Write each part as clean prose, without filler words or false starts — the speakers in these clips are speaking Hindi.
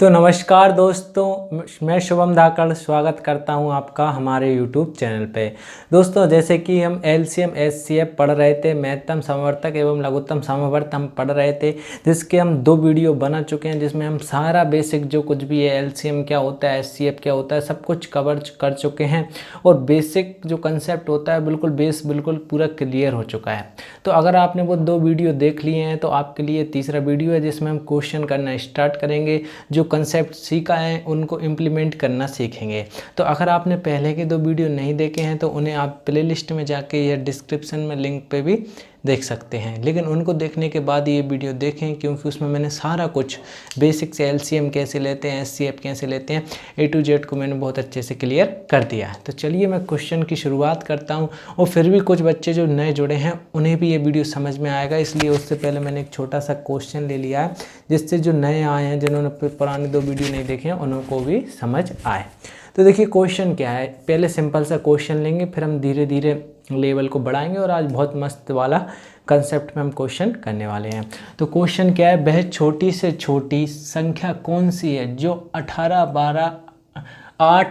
तो नमस्कार दोस्तों, मैं शुभम धाकड़ स्वागत करता हूं आपका हमारे YouTube चैनल पे। दोस्तों, जैसे कि हम LCM SCF पढ़ रहे थे, महत्तम समवर्तक एवं लघुत्तम समवर्त हम पढ़ रहे थे, जिसके हम 2 वीडियो बना चुके हैं, जिसमें हम सारा बेसिक जो कुछ भी है LCM क्या होता है, SCF क्या होता है, सब कुछ कवर कर चुके हैं। और बेसिक जो कंसेप्ट होता है बिल्कुल पूरा क्लियर हो चुका है। तो अगर आपने वो 2 वीडियो देख लिए हैं तो आपके लिए तीसरा वीडियो है, जिसमें हम क्वेश्चन करना स्टार्ट करेंगे। जो कंसेप्ट सीखा है उनको इम्प्लीमेंट करना सीखेंगे। तो अगर आपने पहले के 2 वीडियो नहीं देखे हैं तो उन्हें आप प्लेलिस्ट में जाके या डिस्क्रिप्शन में लिंक पे भी देख सकते हैं, लेकिन उनको देखने के बाद ये वीडियो देखें, क्योंकि उसमें मैंने सारा कुछ बेसिक से LCM कैसे लेते हैं, SCF कैसे लेते हैं, A to Z को मैंने बहुत अच्छे से क्लियर कर दिया है। तो चलिए मैं क्वेश्चन की शुरुआत करता हूँ। और फिर भी कुछ बच्चे जो नए जुड़े हैं उन्हें भी ये वीडियो समझ में आएगा, इसलिए उससे पहले मैंने एक छोटा सा क्वेश्चन ले लिया है, जिससे जो नए आए हैं, जिन्होंने पुराने 2 वीडियो नहीं देखे हैं, उनको भी समझ आए। तो देखिए क्वेश्चन क्या है। पहले सिंपल सा क्वेश्चन लेंगे, फिर हम धीरे धीरे लेवल को बढ़ाएंगे और आज बहुत मस्त वाला कंसेप्ट में हम क्वेश्चन करने वाले हैं। तो क्वेश्चन क्या है, वह छोटी से छोटी संख्या कौन सी है जो 8,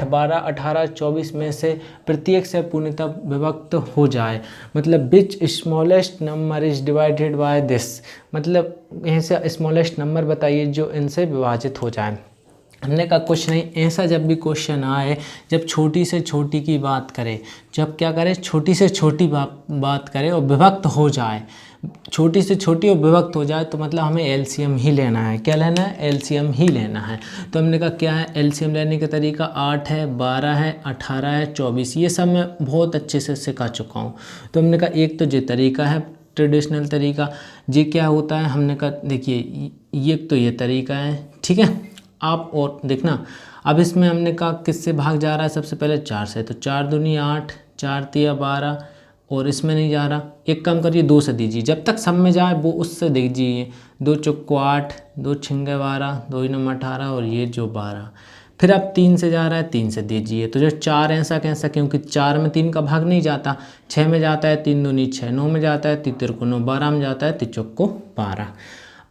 12, 18, 24 में से प्रत्येक से पूर्णतः विभक्त हो जाए। मतलब which smallest number is divided by this, मतलब यहीं से स्मॉलेस्ट नंबर बताइए जो इनसे विभाजित हो जाए। हमने कहा कुछ नहीं, ऐसा जब भी क्वेश्चन आए, जब छोटी से छोटी की बात करें, जब क्या करें, छोटी से छोटी बात करें और विभक्त हो जाए, छोटी से छोटी और विभक्त हो जाए, तो मतलब हमें LCM ही लेना है। क्या लेना है? LCM ही लेना है। तो हमने कहा क्या है LCM लेने का तरीका, 8 है, 12 है, 18 है, 24, ये सब मैं बहुत अच्छे से सिखा चुका हूँ। तो हमने कहा एक तो ये तरीका है ट्रेडिशनल तरीका, ये क्या होता है, हमने कहा देखिए ये तो ये तरीका है, ठीक है। आप और देखना, अब इसमें हमने कहा किससे भाग जा रहा है, सबसे पहले 4 से, तो 4 दूनी 8, 4 तिया 12, और इसमें नहीं जा रहा। एक काम करिए 2 से दीजिए, जब तक सब में जाए वो उससे दीजिए। 2 चौको 8, 2 छिंगे 12, 2 नम 18, और ये जो 12। फिर अब 3 से जा रहा है, 3 से दीजिए। तो जो 4 ऐसा कैसा, क्योंकि 4 में 3 का भाग नहीं जाता। 6 में जाता है 3 दूनी 6, 9 में जाता है 3 तिरको 9, 12 में जाता है 3 चौको 12।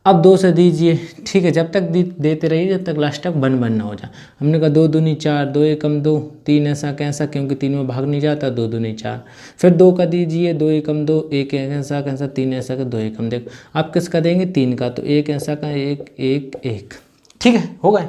अब 2 से दीजिए, ठीक है, जब तक देते रहिए जब तक लास्ट तक 1 1 ना हो जाए। हमने कहा 2 दूनी 4, 2 एकम 2, 3 ऐसा कैसा, क्योंकि 3 में भाग नहीं जाता, 2 दूनी 4। फिर 2 का दीजिए, 2 एकम 2, 1 ऐसा कैसा, 3 ऐसा का, 2 एकम। देखो आप किसका देंगे, 3 का, तो 1 ऐसा का 1 1 1, ठीक है, हो गए।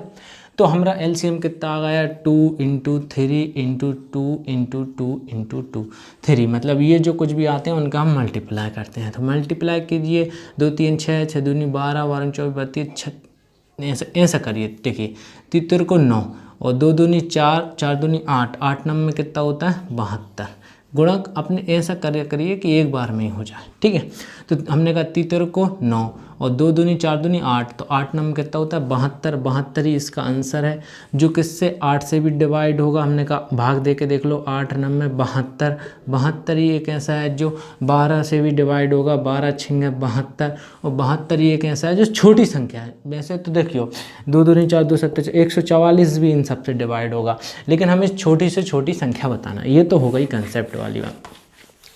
तो हमारा LCM कितना आ गया, 2 × 3 × 2 × 2 × 2 3। मतलब ये जो कुछ भी आते हैं उनका हम मल्टीप्लाई करते हैं। तो मल्टीप्लाई कीजिए, 2 3 6, 6 दूनी 12, 12 24 32, ऐसा करिए। देखिए 3 को 9, और 2 दूनी 4, 4 दूनी 8, 8 9 में कितना होता है 72। गुणक अपने ऐसा करिए कि एक बार में ही हो जाए, ठीक है। तो हमने कहा 3 को 9, और 2 दूनी 4 दूनी 8, तो 8 9 में कितना होता है 72। 72 ही इसका आंसर है, जो किससे 8 से भी डिवाइड होगा। हमने कहा भाग दे के देख लो, 8 9 में 72, 72 ही एक ऐसा है जो 12 से भी डिवाइड होगा, 12 छिंगे 72, और 72 ही एक ऐसा है जो छोटी संख्या है। वैसे तो देखियो 2 दूनी 4, 2 7, 144 भी इन सबसे डिवाइड होगा, लेकिन हमें छोटी से छोटी संख्या बताना। ये तो हो गई कंसेप्ट वाली बात।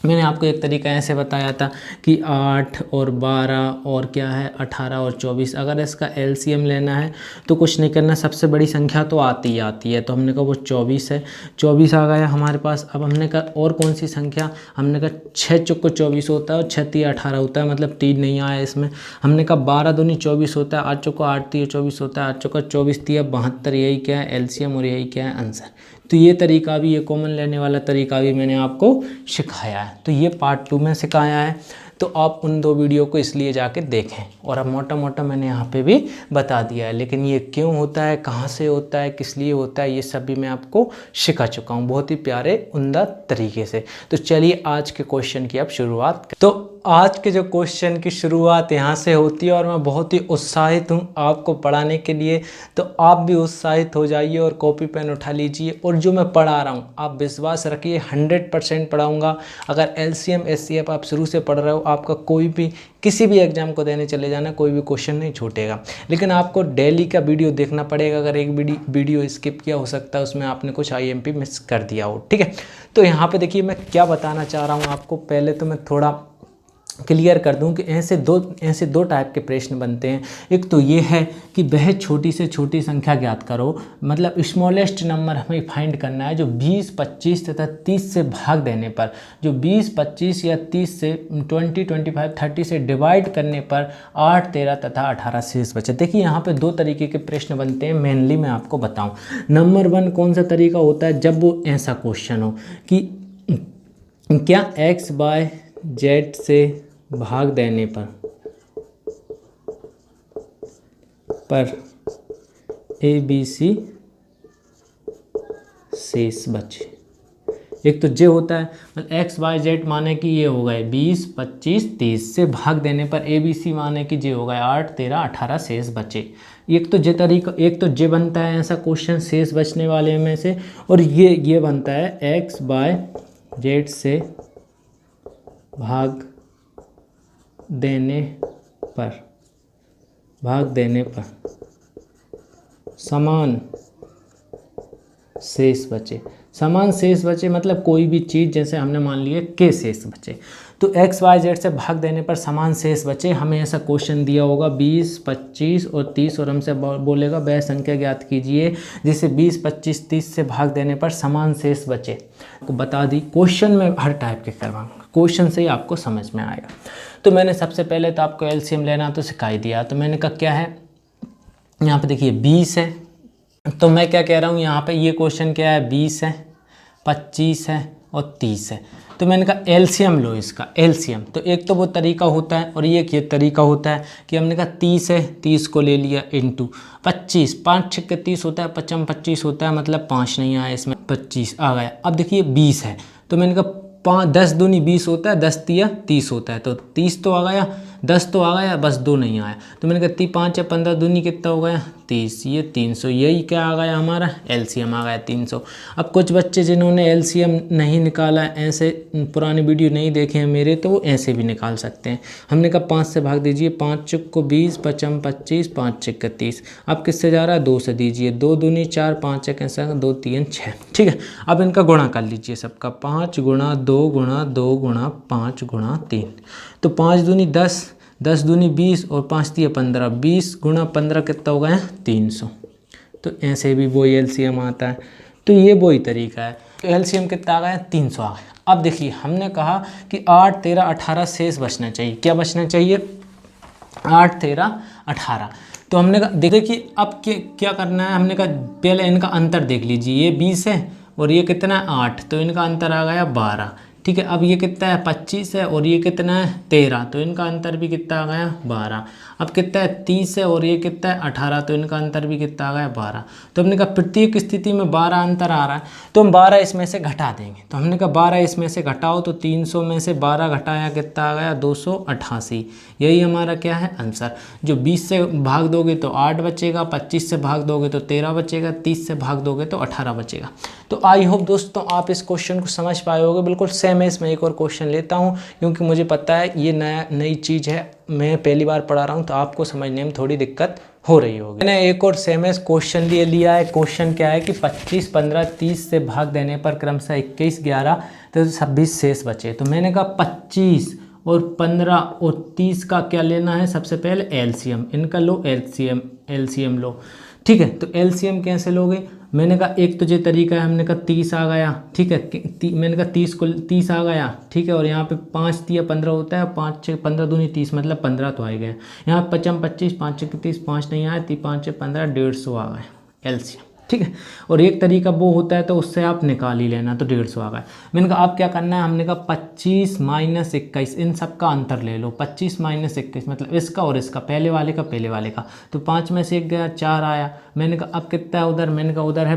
मैंने आपको एक तरीका ऐसे बताया था कि 8 और 12 और क्या है 18 और 24, अगर इसका LCM लेना है तो कुछ नहीं करना, सबसे बड़ी संख्या तो आती ही आती है। तो हमने कहा वो 24 है, 24 आ गया हमारे पास। अब हमने कहा और कौन सी संख्या, हमने कहा 6 चौको 24 होता है और 6 तिया 18 होता है, मतलब 3 नहीं आया इसमें। हमने कहा 12 दूनी 24 होता है, 8 चौको 8 तिया 24 होता है, 8 चौका 24 तिया 72, यही क्या है LCM, और यही क्या है आंसर। तो ये तरीका भी, ये कॉमन लेने वाला तरीका भी मैंने आपको सिखाया है। तो ये पार्ट 2 में सिखाया है, तो आप उन 2 वीडियो को इसलिए जाके देखें। और अब मोटा मोटा मैंने यहाँ पे भी बता दिया है, लेकिन ये क्यों होता है, कहाँ से होता है, किस लिए होता है, ये सब भी मैं आपको सिखा चुका हूँ बहुत ही प्यारे उम्दा तरीके से। तो चलिए आज के क्वेश्चन की अब शुरुआत। तो आज के जो क्वेश्चन की शुरुआत यहाँ से होती है, और मैं बहुत ही उत्साहित हूँ आपको पढ़ाने के लिए। तो आप भी उत्साहित हो जाइए और कॉपी पेन उठा लीजिए, और जो मैं पढ़ा रहा हूँ आप विश्वास रखिए 100% पढ़ाऊँगा। अगर LCM SCF आप शुरू से पढ़ रहे हो, आपका कोई भी किसी भी एग्जाम को देने चले जाना, कोई भी क्वेश्चन नहीं छूटेगा। लेकिन आपको डेली का वीडियो देखना पड़ेगा। अगर एक वीडियो स्किप किया, हो सकता है उसमें आपने कुछ IMP मिस कर दिया हो, ठीक है। तो यहाँ पे देखिए मैं क्या बताना चाह रहा हूँ आपको। पहले तो मैं थोड़ा क्लियर कर दूं कि ऐसे दो टाइप के प्रश्न बनते हैं। एक तो ये है कि वह छोटी से छोटी संख्या ज्ञात करो, मतलब स्मॉलेस्ट नंबर हमें फाइंड करना है जो 20, 25 तथा 30 से भाग देने पर, जो 20, 25 या 30 से 20, 25, 30 से डिवाइड करने पर 8, 13 तथा 18 शेष बचे। देखिए यहाँ पे दो तरीके के प्रश्न बनते हैं, मेनली मैं आपको बताऊँ। नंबर 1 कौन सा तरीका होता है, जब वो ऐसा क्वेश्चन हो कि क्या x बाय z से भाग देने पर ए बी सी शेष बचे। एक तो जे होता है, मतलब एक्स वाई जेड माने कि ये हो गए 20, 25, 30 से भाग देने पर ए बी सी माने कि जे हो गए 8, 13, 18 शेष बचे। एक तो जे तरीका, एक तो जे बनता है ऐसा क्वेश्चन शेष बचने वाले में से, और ये बनता है एक्स बाय जेड से भाग देने पर समान शेष बचे। समान शेष बचे मतलब कोई भी चीज़, जैसे हमने मान लिया के शेष बचे, तो एक्स वाई जेड से भाग देने पर समान शेष बचे। हमें ऐसा क्वेश्चन दिया होगा 20, 25 और 30, और हमसे बोलेगा वह संख्या ज्ञात कीजिए जिसे 20, 25, 30 से भाग देने पर समान शेष बचे। आपको बता दी क्वेश्चन में हर टाइप के करवाऊंगा, क्वेश्चन से ही आपको समझ में आएगा। तो मैंने सबसे पहले तो आपको एलसीएम लेना तो सिखा ही दिया। तो मैंने कहा क्या है, यहाँ पे देखिए 20 है, तो मैं क्या कह रहा हूँ यहाँ पे, ये क्वेश्चन क्या है, 20 है, 25 है और 30 है। तो मैंने कहा एलसीएम लो इसका, एलसीएम। तो एक तो वो तरीका होता है, और ये तरीका होता है कि हमने कहा 30 है, 30 को ले लिया इंटू 25, 5 6 30 होता है, 55 25 होता है, मतलब 5 नहीं आया इसमें, 25 आ गया। अब देखिए 20 है, तो मैंने कहा 10 दूनी 20 होता है, 10 तिया 30 होता है, तो 30 तो आ गया, 10 तो आ गया, बस 2 नहीं आया। तो मैंने कहा 5 है 15 दूनी कितना हो गया 30, ये 300, यही क्या आ गया हमारा एलसीएम आ गया 300। अब कुछ बच्चे जिन्होंने एलसीएम नहीं निकाला, ऐसे पुरानी वीडियो नहीं देखे हैं मेरे, तो वो ऐसे भी निकाल सकते हैं। हमने कहा 5 से भाग दीजिए, 5 चुक को 20, 55 25, 5 चिक 30। अब किससे जा रहा है, 2 से दीजिए, 2 दूनी 4, 5 कैसा 2 3 6, ठीक है। अब इनका गुणा कर लीजिए सबका, 5 गुणा 2 गुणा 2 गुणा 5 गुणा 3, तो 5 दूनी 10, 10 दूनी 20 और 5 तिया 15, 20 गुणा 15 कितना हो गया 300। तो ऐसे भी वही एलसीएम आता है। तो ये वही तरीका है। तो एलसीएम कितना आ गया 300 आ गया। अब देखिए हमने कहा कि 8, 13, 18 शेष बचना चाहिए। क्या बचना चाहिए, 8, 13, 18। तो हमने कहा देखिए अब क्या करना है, हमने कहा पहले इनका अंतर देख लीजिए, ये 20 है और ये कितना है 8, तो इनका अंतर आ गया 12, ठीक है। अब ये कितना है 25 है और ये कितना है 13, तो इनका अंतर भी कितना आ गया 12। अब कितना है 30 है और ये कितना है 18, तो इनका अंतर भी कितना आ गया 12। तो हमने कहा प्रत्येक स्थिति में 12 अंतर आ रहा है, तो हम 12 इसमें से घटा देंगे। तो हमने कहा 12 इसमें से घटाओ, तो 300 में से 12 घटाया कितना आ गया 288। यही हमारा क्या है आंसर। जो 20 से भाग दोगे तो 8 बचेगा, 25 से भाग दोगे तो 13 बचेगा, 30 से भाग दोगे तो 18 बचेगा। तो आई होप दोस्तों आप इस क्वेश्चन को समझ पाए होगे। बिल्कुल सेम है, इसमें एक और क्वेश्चन लेता हूँ क्योंकि मुझे पता है ये नई चीज़ है, मैं पहली बार पढ़ा रहा हूँ, तो आपको समझने में थोड़ी दिक्कत हो रही होगी। मैंने एक और सेम है क्वेश्चन लिया है। क्वेश्चन क्या है कि 25, 15, 30 से भाग देने पर क्रमशः 21, 11 तो 26 शेष बचे। तो मैंने कहा 25 और 15 और 30 का क्या लेना है, सबसे पहले एलसीएम इनका लो, एलसीएम लो, ठीक है। तो एलसीएम कैसे लोगे, मैंने कहा एक तो ये तरीका है, हमने कहा 30 आ गया, ठीक है। मैंने कहा 30 आ गया, ठीक है। और यहाँ पे 5 तिया 15 होता है, 5 6 15 दूनी 30, मतलब 15 तो आ गया। यहाँ 55 25, 5 6 30, 5 नहीं आया, 5 6 15, 150 आ गए एलसीएम, ठीक है। और एक तरीका वो होता है तो उससे आप निकाल ही लेना, तो 150 आ गया। मैंने कहा आप क्या करना है, हमने कहा 25 माइनस 21, इन सब का अंतर ले लो। 25 माइनस 21 मतलब इसका और इसका, पहले वाले का। तो 5 में से 1 गया, 4 आया। मैंने कहा अब कितना है उधर, मैंने कहा उधर है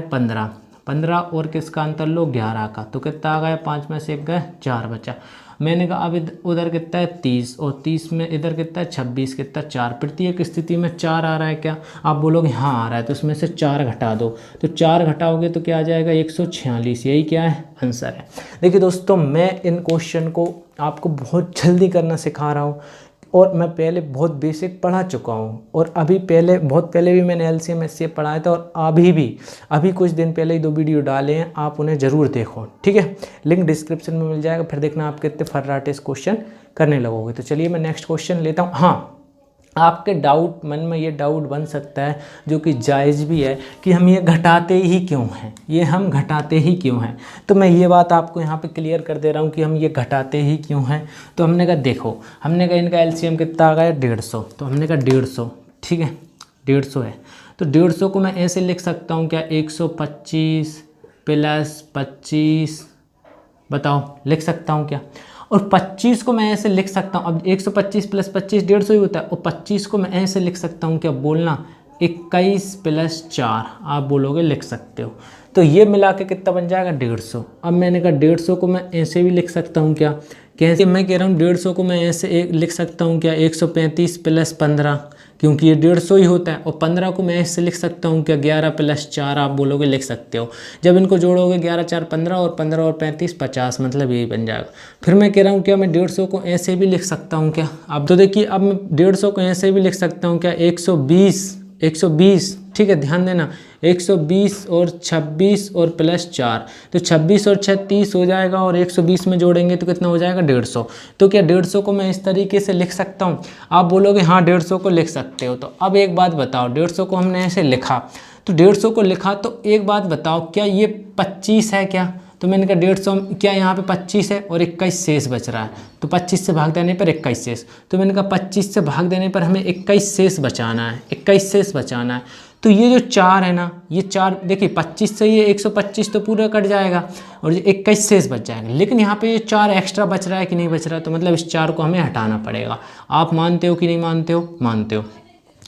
15 और किसका अंतर लो 11 का, तो कितना आ गया, 5 में से 1 गया, 4 बचा। मैंने कहा अब उधर कितना है 30 और 30 में इधर कितना है 26, कितना 4। प्रत्येक स्थिति में 4 आ रहा है, क्या आप बोलोगे हाँ आ रहा है, तो उसमें से 4 घटा दो। तो 4 घटाओगे तो क्या आ जाएगा 146, यही क्या है आंसर है। देखिए दोस्तों मैं इन क्वेश्चन को आपको बहुत जल्दी करना सिखा रहा हूँ, और मैं पहले बहुत बेसिक पढ़ा चुका हूँ, और बहुत पहले भी मैंने एलसीएम एचसीएफ पढ़ाया था, और अभी कुछ दिन पहले ही 2 वीडियो डाले हैं, आप उन्हें ज़रूर देखो, ठीक है। लिंक डिस्क्रिप्शन में मिल जाएगा, फिर देखना आप कितने फर्राटे इस क्वेश्चन करने लगोगे। तो चलिए मैं नेक्स्ट क्वेश्चन लेता हूँ। हाँ, आपके डाउट मन में ये डाउट बन सकता है, जो कि जायज़ भी है, कि हम ये घटाते ही क्यों हैं, ये हम घटाते ही क्यों हैं। तो मैं ये बात आपको यहाँ पे क्लियर कर दे रहा हूँ कि हम ये घटाते ही क्यों हैं। तो हमने कहा देखो, हमने कहा इनका एलसीएम कितना आ गया 150, तो हमने कहा 150, ठीक है 150 है। तो 150 को मैं ऐसे लिख सकता हूँ क्या, 125 + 25, बताओ लिख सकता हूँ क्या। और 25 को मैं ऐसे लिख सकता हूँ, अब 125 + 25 150 ही होता है, और 25 को मैं ऐसे लिख सकता हूँ क्या, बोलना 21 + 4 आप बोलोगे लिख सकते हो। तो ये मिला के कितना बन जाएगा 150। अब मैंने कहा 150 को मैं ऐसे भी लिख सकता हूँ क्या, कैसे मैं कह रहा हूँ 150 को मैं ऐसे लिख सकता हूँ क्या, 135 + 15, क्योंकि ये 150 ही होता है। और 15 को मैं ऐसे लिख सकता हूँ क्या, 11 + 4 आप बोलोगे लिख सकते हो। जब इनको जोड़ोगे 11 × 4 = 15, और 15 और 35 = 50, मतलब यही बन जाएगा। फिर मैं कह रहा हूँ क्या, मैं 150 को ऐसे भी लिख सकता हूँ क्या। अब तो देखिए, अब मैं 150 को ऐसे भी लिख सकता हूँ क्या, 120, ठीक है ध्यान देना, 120 और 26 और +4, तो 26 और 6 30 हो जाएगा, और 120 में जोड़ेंगे तो कितना हो जाएगा 150। तो क्या 150 को मैं इस तरीके से लिख सकता हूँ। आप बोलोगे हाँ 150 को लिख सकते हो। तो अब एक बात बताओ, 150 को हमने ऐसे लिखा, तो 150 को लिखा, तो एक बात बताओ, क्या ये 25 है क्या। तो मैंने कहा 150, क्या यहाँ पे 25 है और 21 शेष बच रहा है, तो 25 से भाग देने पर 21 शेष। तो मैंने कहा 25 से भाग देने पर हमें 21 शेष बचाना है, 21 शेष बचाना है। तो ये जो 4 है ना, ये 4 देखिए 25 से ये 125 तो पूरा कट जाएगा, और ये 21 शेष बच जाएगा। लेकिन यहाँ पे ये 4 एक्स्ट्रा बच रहा है कि नहीं बच रहा है, तो मतलब इस 4 को हमें हटाना पड़ेगा। आप मानते हो कि नहीं मानते हो, मानते हो।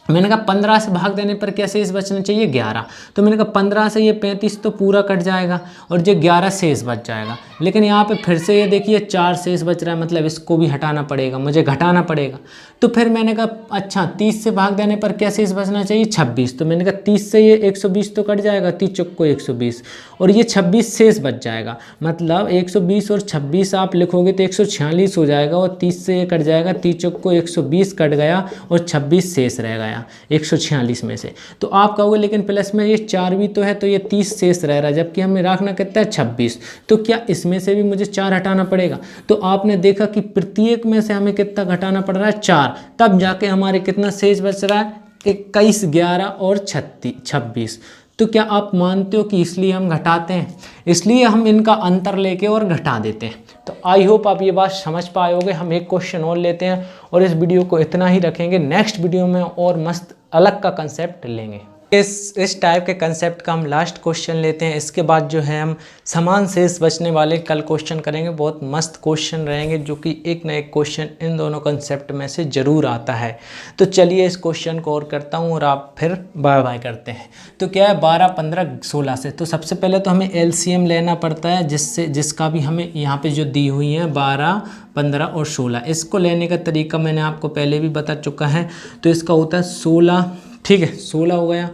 मैंने कहा 15 से भाग देने पर क्या शेष बचना चाहिए 11, तो मैंने कहा 15 से ये 35 तो पूरा कट जाएगा, और जो 11 शेष बच जाएगा। लेकिन यहाँ पे फिर से ये देखिए 4 शेष बच रहा है, मतलब इसको भी हटाना पड़ेगा, मुझे घटाना पड़ेगा। तो फिर मैंने कहा अच्छा 30 से भाग देने पर क्या शेष बचना चाहिए 26, तो मैंने कहा 30 से ये 120 तो कट जाएगा, 30 चौको 120, और ये 26 शेष बच जाएगा। मतलब 120 और 26 आप लिखोगे तो 146 हो जाएगा, और 30 से ये कट जाएगा, 30 चौको 120 कट गया, और 26 शेष रह गया 146 में से। तो आप कहोगे लेकिन प्लस में ये 4 भी तो है, तो ये 30 शेष रह रहा है, जबकि हमें रखना कितना है 26, तो क्या इसमें से भी मुझे 4 हटाना पड़ेगा। तो आपने देखा कि प्रत्येक में से हमें कितना घटाना पड़ रहा है 4, तब जाके हमारे कितना शेष बच रहा है 21, 11 और 26। तो क्या आप मानते हो कि इसलिए हम घटाते हैं, इसलिए हम इनका अंतर लेके और घटा देते हैं। तो आई होप आप ये बात समझ पाए होगे। हम एक क्वेश्चन और लेते हैं, और इस वीडियो को इतना ही रखेंगे। नेक्स्ट वीडियो में और मस्त अलग का कंसेप्ट लेंगे। इस टाइप के कंसेप्ट का हम लास्ट क्वेश्चन लेते हैं। इसके बाद जो है हम समान शेष बचने वाले कल क्वेश्चन करेंगे। बहुत मस्त क्वेश्चन रहेंगे, जो कि एक ना एक क्वेश्चन इन दोनों कंसेप्ट में से ज़रूर आता है। तो चलिए इस क्वेश्चन को और करता हूँ, और आप फिर बाय बाय करते हैं। तो क्या है 12, 15, 16 से, तो सबसे पहले तो हमें एलसीएम लेना पड़ता है, जिसका भी हमें यहाँ पे जो दी हुई है 12, 15 और 16। इसको लेने का तरीका मैंने आपको पहले भी बता चुका है। तो इसका होता है 16, ठीक है 16 हो गया,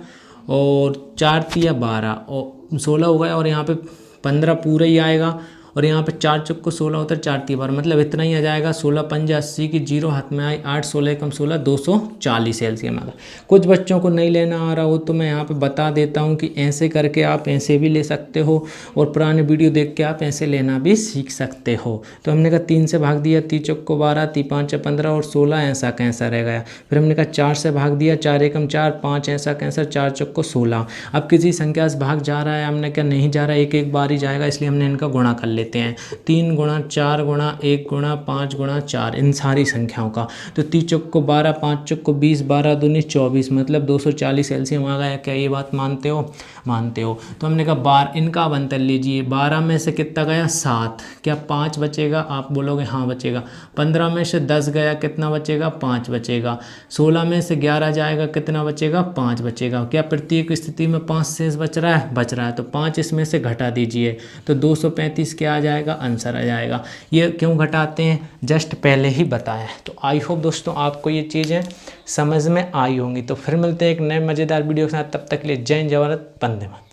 और 4 तिया 12 और 16 हो गया, और यहाँ पे 15 पूरा ही आएगा, और यहाँ पे 4 चौको 16 होता है, 4 तिया 12, मतलब इतना ही आ जाएगा। 16 पंजे 80 की 0 हाथ में आई, 8 16 कम 16 240 एलसीएम आ गया। कुछ बच्चों को नहीं लेना आ रहा हो तो मैं यहाँ पे बता देता हूँ कि ऐसे करके आप ऐसे भी ले सकते हो, और पुराने वीडियो देख के आप ऐसे लेना भी सीख सकते हो। तो हमने कहा 3 से भाग दिया, 3 चौको 12, 3 5 15 और 16 ऐसा कैसा रह गया। फिर हमने कहा 4 से भाग दिया, 4 एकम 4, 5 ऐसा कैसा, 4 चौको 16। अब किसी संख्या से भाग जा रहा है, हमने क्या नहीं जा रहा है, एक एक बार ही जाएगा, इसलिए हमने इनका गुणा कर लेते हैं। 3 गुणा 4 गुणा 1 गुणा 5 गुणा 4, इन सारी संख्याओं का। तो 3 चौको 12, 5 चौको 20, 12 दूनी 24, मतलब 240 एलसीएम आ गया। क्या ये बात मानते हो, मानते हो। तो हमने कहा 12, इनका अब अंतर लीजिए। 12 में से कितना गया 7, क्या 5 बचेगा, आप बोलोगे हाँ बचेगा। 15 में से 10 गया, कितना बचेगा 5 बचेगा। 16 में से 11 जाएगा, कितना बचेगा 5 बचेगा। क्या प्रत्येक स्थिति में 5 शेष बच रहा है, बच रहा है, तो 5 इसमें से घटा दीजिए, तो 235 क्या आ जाएगा, आंसर आ जाएगा। ये क्यों घटाते हैं, जस्ट पहले ही बताया। तो आई होप दोस्तों आपको ये चीज़ें समझ में आई होंगी। तो फिर मिलते हैं एक नए मज़ेदार वीडियो के साथ, तब तक के लिए जय हिंद, जय भारत, वंदे मातरम।